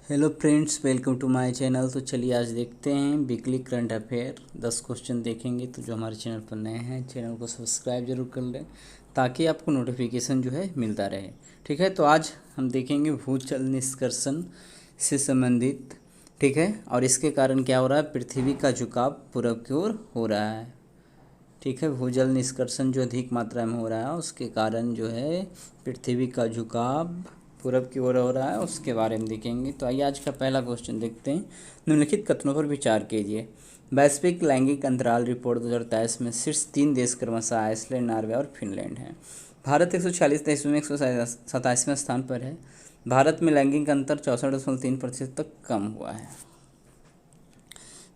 Hello friends, welcome to my channel. तो चलिए आज देखते हैं वीकली करंट अफेयर 10 क्वेश्चन देखेंगे। तो जो हमारे चैनल पर नए हैं, चैनल को सब्सक्राइब जरूर कर लें ताकि आपको नोटिफिकेशन जो है मिलता रहे। ठीक है, तो आज हम देखेंगे भूजल निष्कर्षण से संबंधित। ठीक है, और इसके कारण क्या हो रहा है, पृथ्वी का झुकाव पूरब की ओर हो रहा है। ठीक है, भूजल निष्कर्षण जो अधिक मात्रा में हो रहा है उसके कारण जो है पृथ्वी का झुकाव पूरब की ओर हो रहा है, उसके बारे में देखेंगे। तो आइए आज का पहला क्वेश्चन देखते हैं। निम्नलिखित कथनों पर विचार कीजिए। वैश्विक लैंगिक अंतराल रिपोर्ट 2023 में शीर्ष 3 देश क्रमशः आइसलैंड, नॉर्वे और फिनलैंड हैं। भारत 146 देशों में 127वें स्थान पर है। भारत में लैंगिक अंतर 64.3% तक कम हुआ है।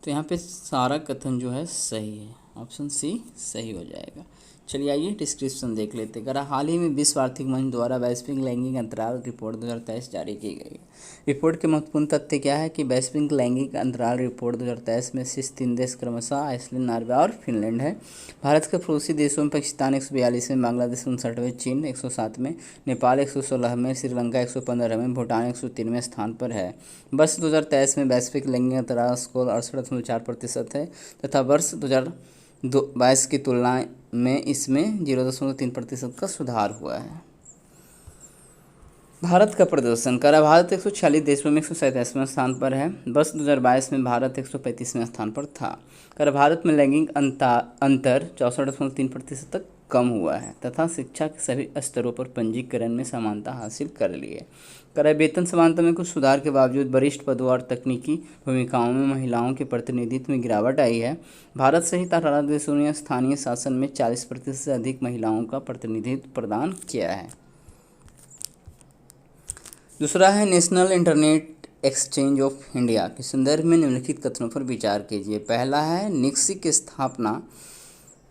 तो यहाँ पे सारा कथन जो है सही है, ऑप्शन सी सही हो जाएगा। चलिए आइए डिस्क्रिप्शन देख लेते हैं। हाल ही में विश्व आर्थिक मंच द्वारा वैश्विक लैंगिक अंतराल रिपोर्ट 2023 जारी की गई है। रिपोर्ट के महत्वपूर्ण तथ्य क्या है कि वैश्विक लैंगिक अंतराल रिपोर्ट 2023 में शीर्ष 3 देश क्रमशः आइसलैंड, नॉर्वे और फिनलैंड है। भारत के पड़ोसी देशों में पाकिस्तान 142वें, बांग्लादेश 59वें, चीन 107वें, नेपाल 116वें, श्रीलंका 115वें, भूटान 103वें स्थान पर है। वर्ष 2023 में वैश्विक लैंगिक अंतराल स्कोर 68.4% है तथा वर्ष 2022 की तुलना में इसमें 0.3% का सुधार हुआ है। भारत का प्रदर्शन भारत 146 देशों में 137वें स्थान पर है। वर्ष 2022 में भारत 135वें स्थान पर था। भारत में लैंगिक अंतर 64.3% तक कम हुआ है तथा शिक्षा के सभी स्तरों पर पंजीकरण में समानता हासिल कर ली है। वेतन समानता में कुछ सुधार के बावजूद वरिष्ठ पदों और तकनीकी भूमिकाओं में महिलाओं के प्रतिनिधित्व में गिरावट आई है। भारत सहित 18 देशों ने स्थानीय शासन में 40% से अधिक महिलाओं का प्रतिनिधित्व प्रदान किया है। दूसरा है national Internet Exchange of India के संदर्भ में निम्नलिखित कथनों पर विचार कीजिए। पहला है निक्सी की स्थापना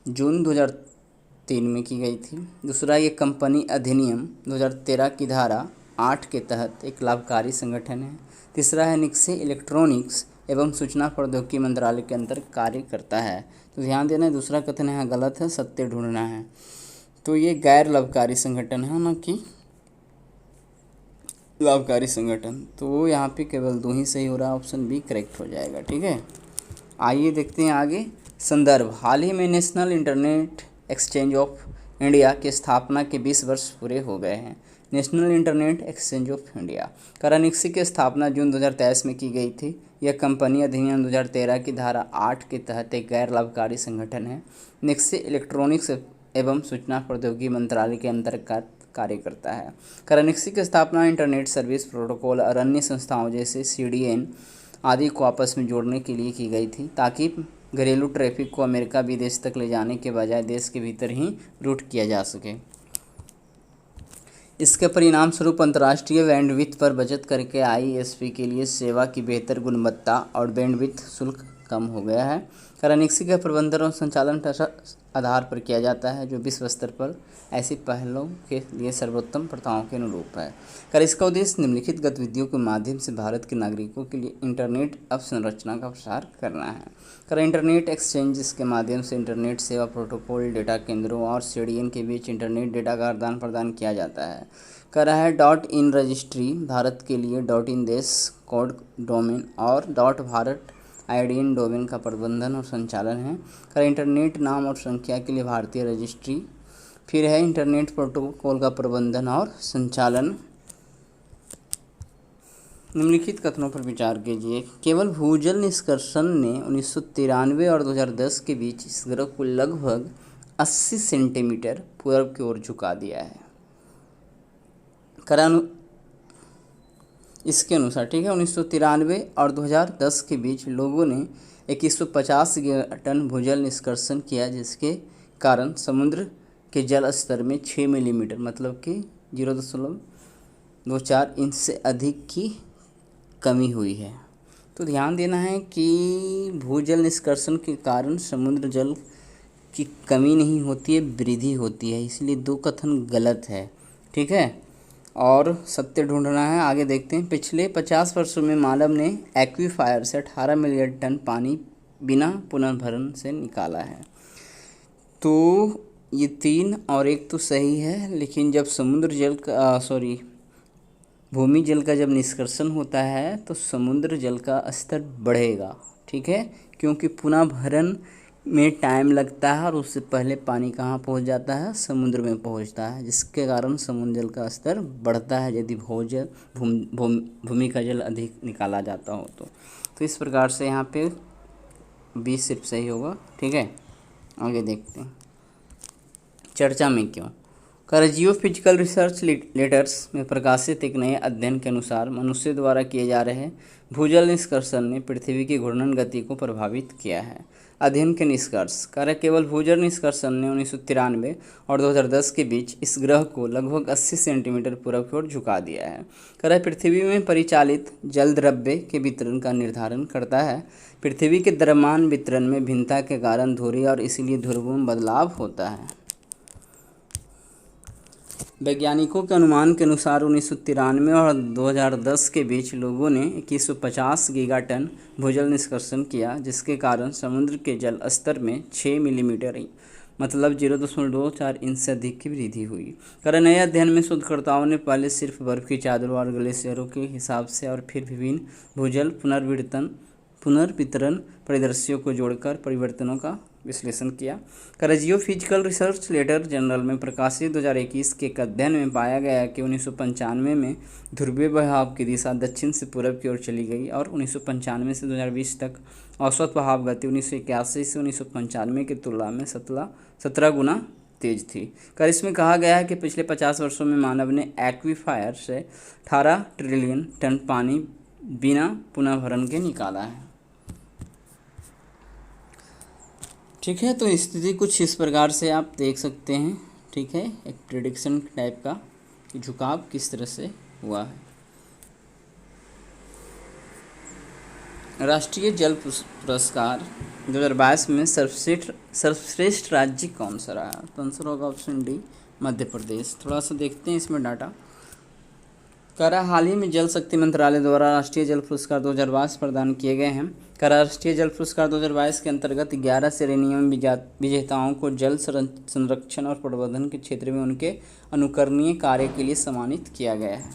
जून 2003 में की गई थी। दूसरा, ये कंपनी अधिनियम 2013 की धारा 8 के तहत एक लाभकारी संगठन है। तीसरा है निक्सी इलेक्ट्रॉनिक्स एवं सूचना प्रौद्योगिकी मंत्रालय के अंदर कार्य करता है। तो ध्यान देना है, दूसरा कथन है गलत है, सत्य ढूंढना है। तो ये गैर लाभकारी संगठन है, ना कि लाभकारी संगठन। तो यहाँ पे केवल 2 ही सही हो रहा है, ऑप्शन बी करेक्ट हो जाएगा। ठीक है, आइए देखते हैं आगे। संदर्भ, हाल ही में National Internet Exchange of India की स्थापना के 20 वर्ष पूरे हो गए हैं। National Internet Exchange of India NIXI की स्थापना जून 2023 में की गई थी। यह कंपनी अधिनियम 2013 की धारा 8 के तहत एक गैर लाभकारी संगठन है। निक्सी इलेक्ट्रॉनिक्स एवं सूचना प्रौद्योगिकी मंत्रालय के अंतर्गत कार्य करता है। निक्सी की स्थापना इंटरनेट सर्विस प्रोटोकॉल और अन्य संस्थाओं जैसे CDN आदि को आपस में जोड़ने के लिए की गई थी ताकि घरेलू ट्रैफिक को अमेरिका विदेश तक ले जाने के बजाय देश के भीतर ही रूट किया जा सके। इसके परिणाम स्वरूप अंतर्राष्ट्रीय बैंडविड्थ पर बचत करके ISP के लिए सेवा की बेहतर गुणवत्ता और बैंडविड्थ शुल्क कम हो गया है। निक्सी का प्रबंधन और संचालन आधार पर किया जाता है जो विश्व स्तर पर ऐसी पहलों के लिए सर्वोत्तम प्रथाओं के अनुरूप है। इसका उद्देश्य निम्नलिखित गतिविधियों के माध्यम से भारत के नागरिकों के लिए इंटरनेट अवसंरचना का प्रसार करना है। इंटरनेट एक्सचेंज के माध्यम से इंटरनेट सेवा प्रोटोकॉल डेटा केंद्रों और CDN के बीच इंटरनेट डेटा का आदान प्रदान किया जाता है। .in रजिस्ट्री भारत के लिए .in देश कोड डोमेन और .भारत IDN डोमेन का प्रबंधन और संचालन है। इंटरनेट नाम और संख्या के लिए भारतीय रजिस्ट्री। फिर है इंटरनेट प्रोटोकॉल का प्रबंधन और संचालन। निम्नलिखित कथनों पर विचार कीजिए। केवल भूजल निष्कर्षण ने 1993 और 2010 के बीच इस ग्रह को लगभग 80 सेंटीमीटर पूर्व की ओर झुका दिया है। इसके अनुसार, ठीक है, 1993 और 2010 के बीच लोगों ने 2150 गीगाटन भूजल निष्कर्षण किया, जिसके कारण समुद्र के जल स्तर में 6 मिलीमीटर मतलब कि 0.24 इंच से अधिक की कमी हुई है। तो ध्यान देना है कि भूजल निष्कर्षण के कारण समुद्र जल की कमी नहीं होती है, वृद्धि होती है, इसलिए 2 कथन गलत है। ठीक है, और सत्य ढूंढना है। आगे देखते हैं। पिछले 50 वर्षों में मानव ने एक्वीफायर से 18 मिलियन टन पानी बिना पुनर्भरण से निकाला है। तो ये 3 और 1 तो सही है, लेकिन जब समुद्र जल का भूमि जल का जब निष्कर्षण होता है तो समुद्र जल का स्तर बढ़ेगा, ठीक है, क्योंकि पुनः भरण में टाइम लगता है और उससे पहले पानी कहाँ पहुँच जाता है, समुद्र में पहुँचता है, जिसके कारण समुद्र जल का स्तर बढ़ता है यदि भूजल भूमि का जल अधिक निकाला जाता हो तो इस प्रकार से यहाँ पे 20 सिर्फ सही होगा, ठीक है। आगे देखते हैं चर्चा में क्यों। कर जियोफिजिकल रिसर्च लेटर्स में प्रकाशित एक नए अध्ययन के अनुसार मनुष्य द्वारा किए जा रहे भूजल निष्कर्षण ने पृथ्वी की घूर्णन गति को प्रभावित किया है। अध्ययन के निष्कर्ष। कार्य केवल भूजल निष्कर्षण ने 1993 और 2010 के बीच इस ग्रह को लगभग 80 सेंटीमीटर पूर्व की ओर झुका दिया है। कार्य पृथ्वी में परिचालित जल द्रव्य के वितरण का निर्धारण करता है। पृथ्वी के द्रव्यमान वितरण में भिन्नता के कारण ध्रुवीय और इसीलिए ध्रुवों में बदलाव होता है। वैज्ञानिकों के अनुमान के अनुसार 1993 और 2010 के बीच लोगों ने 2150 गीगाटन भूजल निष्कर्षण किया, जिसके कारण समुद्र के जल स्तर में 6 मिलीमीटर मतलब 0.24 इंच से अधिक की वृद्धि हुई। कर नए अध्ययन में शोधकर्ताओं ने पहले सिर्फ बर्फ की चादरों और ग्लेशियरों के हिसाब से और फिर विभिन्न भूजल पुनर्वितरण परिदृश्यों को जोड़कर परिवर्तनों का विश्लेषण किया। कर जियोफिजिकल रिसर्च लेटर जनरल में प्रकाशित 2021 के एक अध्ययन में पाया गया कि 1995 में ध्रुवीय बहाव की दिशा दक्षिण से पूर्व की ओर चली गई और 1995 से 2020 तक औसत बहाव गति 1981 से 1995 की तुलना में 17 गुना तेज थी। कर इसमें कहा गया है कि पिछले 50 वर्षों में मानव ने एक्वीफायर से 18 ट्रिलियन टन पानी बिना पुनः भरण के निकाला है, ठीक है। तो स्थिति कुछ इस प्रकार से आप देख सकते हैं, ठीक है, एक प्रेडिक्शन टाइप का कि झुकाव किस तरह से हुआ है। राष्ट्रीय जल पुरस्कार 2022 में सर्वश्रेष्ठ राज्य कौन सा रहा, तो आंसर होगा ऑप्शन डी मध्य प्रदेश। थोड़ा सा देखते हैं इसमें डाटा। करा हाल ही में जल शक्ति मंत्रालय द्वारा राष्ट्रीय जल पुरस्कार 2022 प्रदान किए गए हैं। करा राष्ट्रीय जल पुरस्कार 2022 के अंतर्गत 11 श्रेणियों में विजेताओं को जल संरक्षण और प्रबंधन के क्षेत्र में उनके अनुकरणीय कार्य के लिए सम्मानित किया गया है।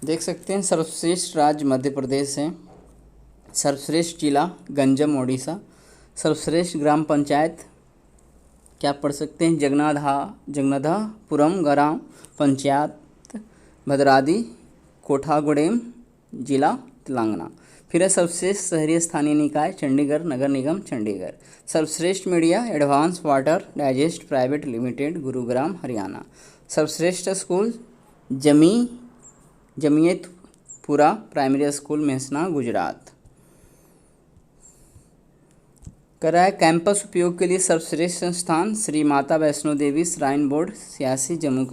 देख सकते हैं सर्वश्रेष्ठ राज्य मध्य प्रदेश है, सर्वश्रेष्ठ जिला गंजम ओडिशा, सर्वश्रेष्ठ ग्राम पंचायत क्या पढ़ सकते हैं जगन्नाथपुरम ग्राम पंचायत भद्रादी कोठागुडेम जिला तेलंगाना। फिर है सर्वश्रेष्ठ शहरी स्थानीय निकाय चंडीगढ़ नगर निगम चंडीगढ़। सर्वश्रेष्ठ media advance water digest private limited Gurugram Haryana. सर्वश्रेष्ठ school जमीयतपुरा primary school Mehsana Gujarat. कराया कैंपस उपयोग के लिए सर्वश्रेष्ठ संस्थान श्री माता वैष्णो देवी श्राइन बोर्ड रियासी जम्मू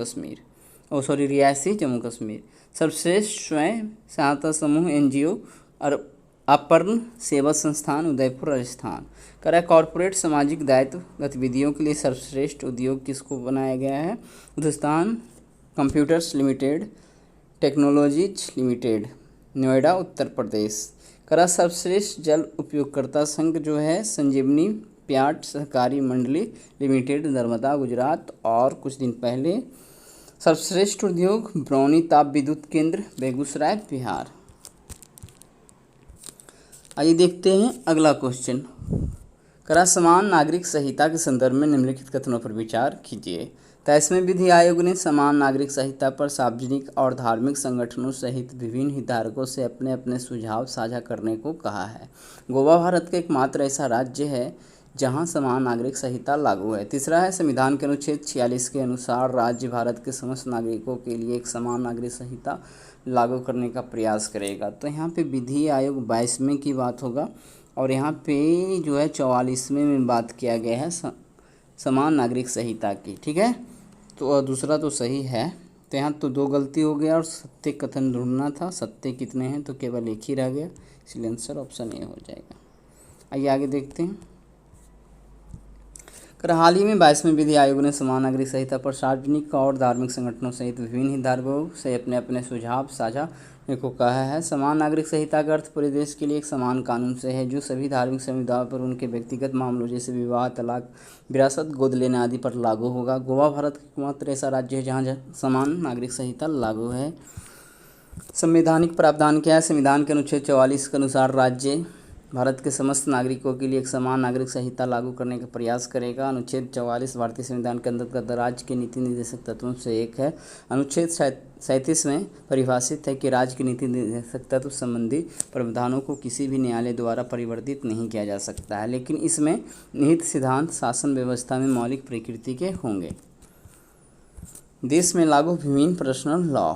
कश्मीर। सर्वश्रेष्ठ स्वयं सहायता समूह NGO और अपर्ण सेवा संस्थान उदयपुर राजस्थान। कराया कॉरपोरेट सामाजिक दायित्व गतिविधियों के लिए सर्वश्रेष्ठ उद्योग किसको बनाया गया है, Hindustan Computers Limited Technologies Limited Noida Uttar Pradesh. करा सर्वश्रेष्ठ जल उपयोगकर्ता संघ जो है संजीवनी प्याट सहकारी मंडली लिमिटेड नर्मदा गुजरात। और कुछ दिन पहले सर्वश्रेष्ठ उद्योग ब्रौनी ताप विद्युत केंद्र बेगूसराय बिहार। आइए देखते हैं अगला क्वेश्चन। करा समान नागरिक संहिता के संदर्भ में निम्नलिखित कथनों पर विचार कीजिए। 23वें विधि आयोग ने समान नागरिक संहिता पर सार्वजनिक और धार्मिक संगठनों सहित विभिन्न हितधारकों से अपने अपने सुझाव साझा करने को कहा है। गोवा भारत का एकमात्र ऐसा राज्य है जहां समान नागरिक संहिता लागू है। तीसरा है संविधान के अनुच्छेद 46 के अनुसार राज्य भारत के समस्त नागरिकों के लिए एक समान नागरिक संहिता लागू करने का प्रयास करेगा। तो यहाँ पे विधि आयोग 22वें की बात होगा और यहाँ पे जो है 44वें में बात किया गया है समान नागरिक संहिता की, ठीक है। तो दूसरा तो सही है, तो यहाँ तो 2 गलती हो गया और सत्य कथन ढूंढना था, सत्य कितने हैं तो केवल एक ही रह गया, इसलिए आंसर ऑप्शन ए हो जाएगा। आइए आगे देखते हैं। हाल ही में 22वें विधि आयोग ने समान नागरिक संहिता पर सार्वजनिक और धार्मिक संगठनों सहित विभिन्न हितधारकों से अपने अपने सुझाव साझा करने को कहा है। समान नागरिक संहिता का अर्थ पूरे देश के लिए एक समान कानून से है जो सभी धार्मिक समुदायों पर उनके व्यक्तिगत मामलों जैसे विवाह तलाक विरासत गोद लेने आदि पर लागू होगा। गोवा भारत का एकमात्र ऐसा राज्य है जहाँ समान नागरिक संहिता लागू है। संवैधानिक प्रावधान क्या है? संविधान के अनुच्छेद 44 के अनुसार राज्य भारत के समस्त नागरिकों के लिए एक समान नागरिक संहिता लागू करने का प्रयास करेगा। अनुच्छेद 44 भारतीय संविधान के अंतर्गत राज्य के नीति निर्देशक तत्वों से एक है। अनुच्छेद 37 में परिभाषित है कि राज्य के नीति निर्देशक तत्व संबंधी प्रावधानों को किसी भी न्यायालय द्वारा परिवर्तित नहीं किया जा सकता है, लेकिन इसमें निहित सिद्धांत शासन व्यवस्था में मौलिक प्रकृति के होंगे। देश में लागू विभिन्न पर्सनल लॉ।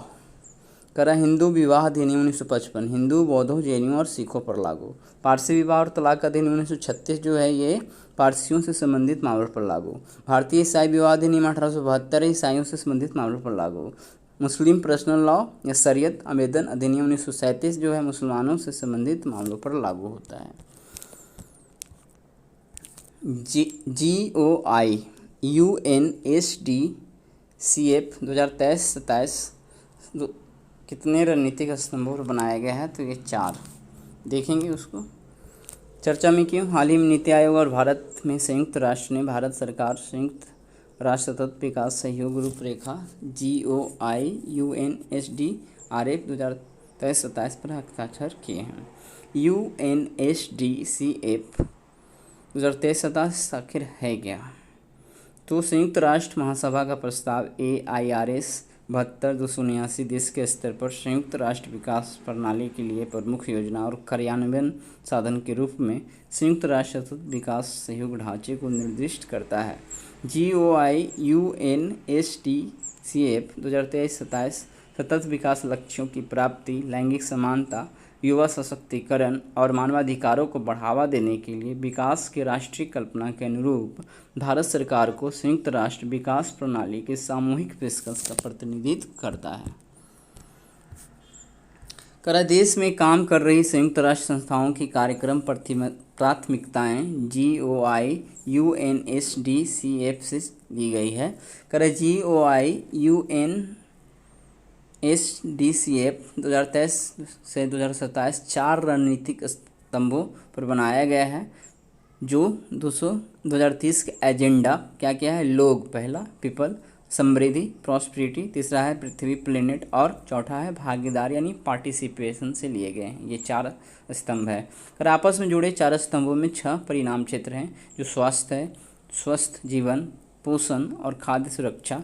करा हिंदू विवाह अधिनियम 1955 हिंदू, बौद्धों, जैनियों और सिखों पर लागू। पारसी विवाह और तलाक अधिनियम 1936 जो है ये पारसियों से संबंधित मामलों पर लागू। भारतीय ईसाई विवाह अधिनियम 1872 ईसाइयों से संबंधित मामलों पर लागू। मुस्लिम पर्सनल लॉ या शरीयत आवेदन अधिनियम 1937 जो है मुसलमानों से संबंधित मामलों पर लागू होता है। GOI UNSDCF 2023-27 कितने रणनीतिक स्तंभों पर बनाया गया है? तो ये 4 देखेंगे उसको। चर्चा में क्यों? हाल ही में नीति आयोग और भारत में संयुक्त राष्ट्र ने भारत सरकार संयुक्त राष्ट्र सतत विकास सहयोग रूपरेखा GOI UNSDRF 2023-27 पर हस्ताक्षर किए हैं। UNSDCF 2023-27 आखिर है क्या? तो संयुक्त राष्ट्र महासभा का प्रस्ताव AIRS 72/279 देश के स्तर पर संयुक्त राष्ट्र विकास प्रणाली के लिए प्रमुख योजना और कार्यान्वयन साधन के रूप में संयुक्त राष्ट्र सतत विकास सहयोग ढांचे को निर्दिष्ट करता है। GOI UNSDCF 2023-27 सतत विकास लक्ष्यों की प्राप्ति, लैंगिक समानता, युवा सशक्तिकरण और मानवाधिकारों को बढ़ावा देने के लिए विकास की राष्ट्रीय कल्पना के अनुरूप भारत सरकार को संयुक्त राष्ट्र विकास प्रणाली के सामूहिक पेशकश का प्रतिनिधित्व करता है। करा देश में काम कर रही संयुक्त राष्ट्र संस्थाओं की कार्यक्रम प्राथमिकताएं GOI UNSDCF से दी गई है। करा GOI UNSDCF 2023 से 2027 4 रणनीतिक स्तंभों पर बनाया गया है, जो 2030 के एजेंडा क्या क्या है? लोग, पहला पीपल, समृद्धि प्रॉस्पेरिटी, तीसरा है पृथ्वी प्लेनेट और चौथा है भागीदार यानी पार्टिसिपेशन से लिए गए हैं। ये 4 स्तंभ है। अगर आपस में जुड़े 4 स्तंभों में 6 परिणाम क्षेत्र हैं, जो स्वास्थ्य है, स्वस्थ जीवन, पोषण और खाद्य सुरक्षा,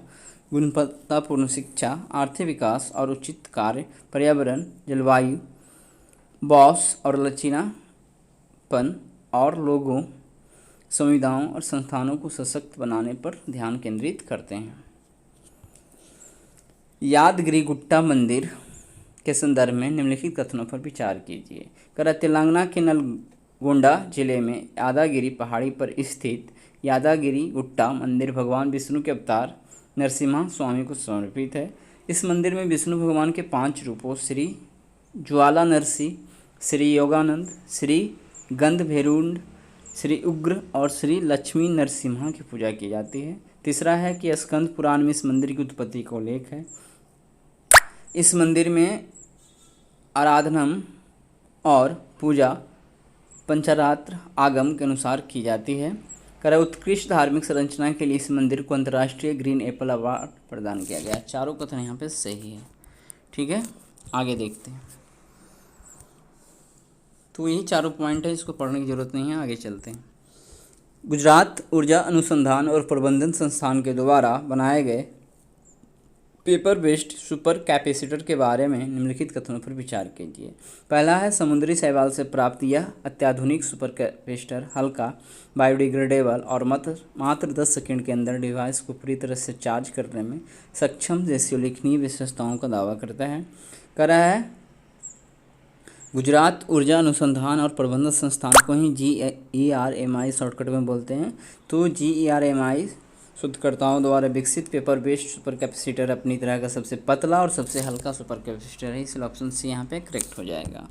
गुणवत्तापूर्ण शिक्षा, आर्थिक विकास और उचित कार्य, पर्यावरण, जलवायु, बॉस और लचीलापन और लोगों, समुदायों और संस्थानों को सशक्त बनाने पर ध्यान केंद्रित करते हैं। यादगिरी गुट्टा मंदिर के संदर्भ में निम्नलिखित कथनों पर विचार कीजिए। करा तेलंगाना के नलगोंडा जिले में यादगिरी पहाड़ी पर स्थित यादगिरी गुट्टा मंदिर भगवान विष्णु के अवतार नरसिम्हा स्वामी को समर्पित है। इस मंदिर में विष्णु भगवान के 5 रूपों श्री ज्वाला नरसिंह, श्री योगानंद, श्री गंधभेरुंड, श्री उग्र और श्री लक्ष्मी नरसिम्हा की पूजा की जाती है। तीसरा है कि स्कंद पुराण में इस मंदिर की उत्पत्ति का उल्लेख है। इस मंदिर में आराधनम और पूजा पंचरात्र आगम के अनुसार की जाती है। करा उत्कृष्ट धार्मिक संरचना के लिए इस मंदिर को अंतर्राष्ट्रीय ग्रीन एप्पल अवार्ड प्रदान किया गया। चारों कथन यहाँ पे सही है। ठीक है, आगे देखते हैं। तो यही 4 पॉइंट है, इसको पढ़ने की जरूरत नहीं है, आगे चलते हैं। गुजरात ऊर्जा अनुसंधान और प्रबंधन संस्थान के द्वारा बनाए गए पेपर बेस्ड सुपर कैपेसिटर के बारे में निम्नलिखित कथनों पर विचार कीजिए। पहला है समुद्री शैवाल से प्राप्त यह अत्याधुनिक सुपर कैपेसिटर हल्का, बायोडिग्रेडेबल और मात्र 10 सेकंड के अंदर डिवाइस को पूरी तरह से चार्ज करने में सक्षम जैसी उल्लेखनीय विशेषताओं का दावा करता है। करा है गुजरात ऊर्जा अनुसंधान और प्रबंधन संस्थान को ही GERMI शॉर्टकट में बोलते हैं। तो GERMI शोधकर्ताओं द्वारा विकसित पेपर बेस्ड सुपर कैपेसिटर अपनी तरह का सबसे पतला और सबसे हल्का सुपर कैपेसिटर है, इसलिए ऑप्शन सी यहाँ पे करेक्ट हो जाएगा।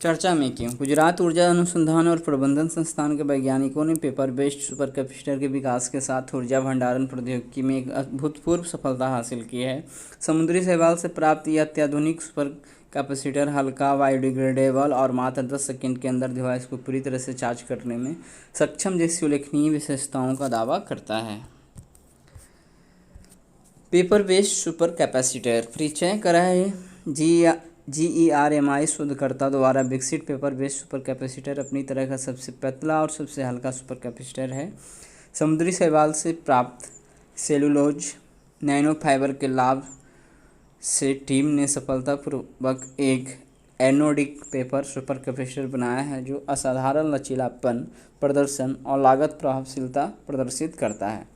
चर्चा में क्यों? गुजरात ऊर्जा अनुसंधान और प्रबंधन संस्थान के वैज्ञानिकों ने पेपर बेस्ड सुपर कैपेसिटर के विकास के साथ ऊर्जा भंडारण प्रौद्योगिकी में एक अभूतपूर्व सफलता हासिल की है। समुद्री शैवाल से प्राप्त यह अत्याधुनिक सुपर कैपेसिटर हल्का, बायोडिग्रेडेबल और मात्र 10 सेकंड के अंदर डिवाइस को पूरी तरह से चार्ज करने में सक्षम जैसी उल्लेखनीय विशेषताओं का दावा करता है। पेपर बेस्ड सुपर कैपेसिटर परिचय करा है GERMI शोधकर्ता द्वारा विकसित पेपर बेस्ड सुपर कैपेसिटर अपनी तरह का सबसे पतला और सबसे हल्का सुपर कैपेसिटर है। समुद्री शैवाल से प्राप्त सेलुलोज नैनो फाइबर के लाभ से टीम ने सफलतापूर्वक एक एनोडिक पेपर सुपर कैपेसिटर बनाया है जो असाधारण लचीलापन प्रदर्शन और लागत प्रभावशीलता प्रदर्शित करता है।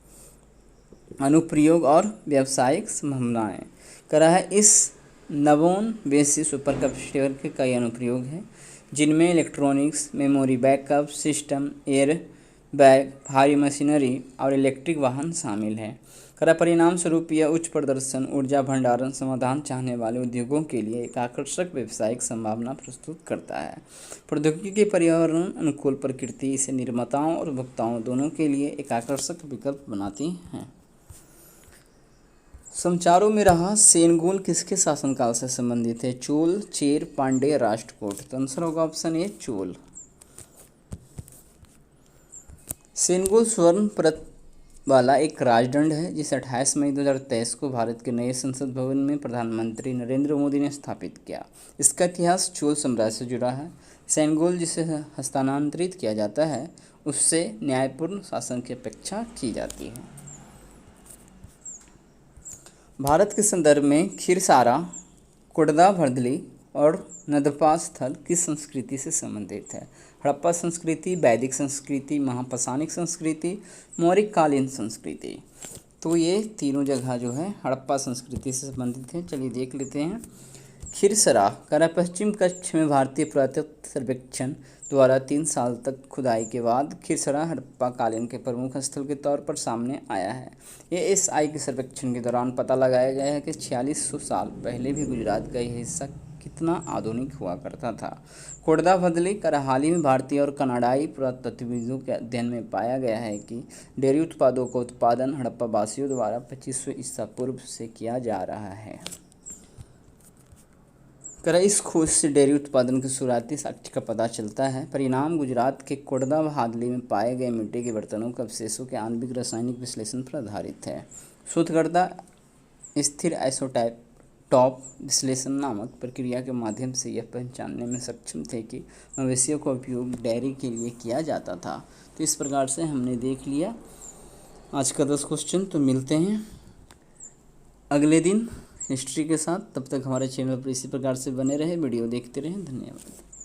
अनुप्रयोग और व्यावसायिक संभावनाएं करा है। इस नवोन बेसी सुपर कैपेसिटर के कई अनुप्रयोग हैं जिनमें electronics, memory backup system, air bag, भारी मशीनरी और इलेक्ट्रिक वाहन शामिल हैं। परिणाम स्वरूप यह उच्च प्रदर्शन ऊर्जा भंडारण समाधान चाहने वाले उद्योगों के लिए एक आकर्षक व्यावसायिक संभावना प्रस्तुत करता है। प्रौद्योगिकी की पर्यावरण अनुकूल प्रकृति इसे निर्माताओं और उपभोक्ताओं दोनों के लिए एक आकर्षक विकल्प बनाती है। समाचारों में रहा सेनगोल किसके शासनकाल से संबंधित है? चोल, चेर, पांड्य, राष्ट्रकूट। तो आंसर होगा ऑप्शन ए चोल। सेनगोल स्वर्ण परत वाला एक राजदंड है जिसे 28 मई 2023 को भारत के नए संसद भवन में प्रधानमंत्री नरेंद्र मोदी ने स्थापित किया। इसका इतिहास चोल साम्राज्य से जुड़ा है। सेनगोल जिसे हस्तांतरित किया जाता है उससे न्यायपूर्ण शासन की अपेक्षा की जाती है। भारत के संदर्भ में खीरसारा, कुडदा भरदली और नदपा स्थल किस संस्कृति से संबंधित है? हड़प्पा संस्कृति, वैदिक संस्कृति, महापाषाणिक संस्कृति, मौर्य कालीन संस्कृति। तो ये तीनों जगह जो है हड़प्पा संस्कृति से संबंधित है। चलिए देख लेते हैं। खीरसरा पश्चिम कच्छ में भारतीय पुरातत्व सर्वेक्षण द्वारा 3 साल तक खुदाई के बाद खीरसरा हड़प्पा कालीन के प्रमुख स्थल के तौर पर सामने आया है। ASI के सर्वेक्षण के दौरान पता लगाया गया है कि 4600 साल पहले भी गुजरात का यह हिस्सा कितना आधुनिक हुआ करता था। कुडदा भरदली हाल ही में भारतीय और कनाडाई पुरातत्वविदों के अध्ययन में पाया गया है कि डेयरी उत्पादों का उत्पादन हड़प्पा वासियों द्वारा 2500 ईसा पूर्व से किया जा रहा है। इस खोज से डेयरी उत्पादन के शुरुआती साक्ष्य का पता चलता है। परिणाम गुजरात के कुडदा भरदली में पाए गए मिट्टी के बर्तनों के अवशेषों के आणविक रासायनिक विश्लेषण पर आधारित है। शोधकर्ता स्थिर आइसोटोप विश्लेषण नामक प्रक्रिया के माध्यम से यह पहचानने में सक्षम थे कि मवेशियों का उपयोग डेयरी के लिए किया जाता था। तो इस प्रकार से हमने देख लिया आज का 10 क्वेश्चन। तो मिलते हैं अगले दिन हिस्ट्री के साथ। तब तक हमारे चैनल पर इसी प्रकार से बने रहे, वीडियो देखते रहें। धन्यवाद।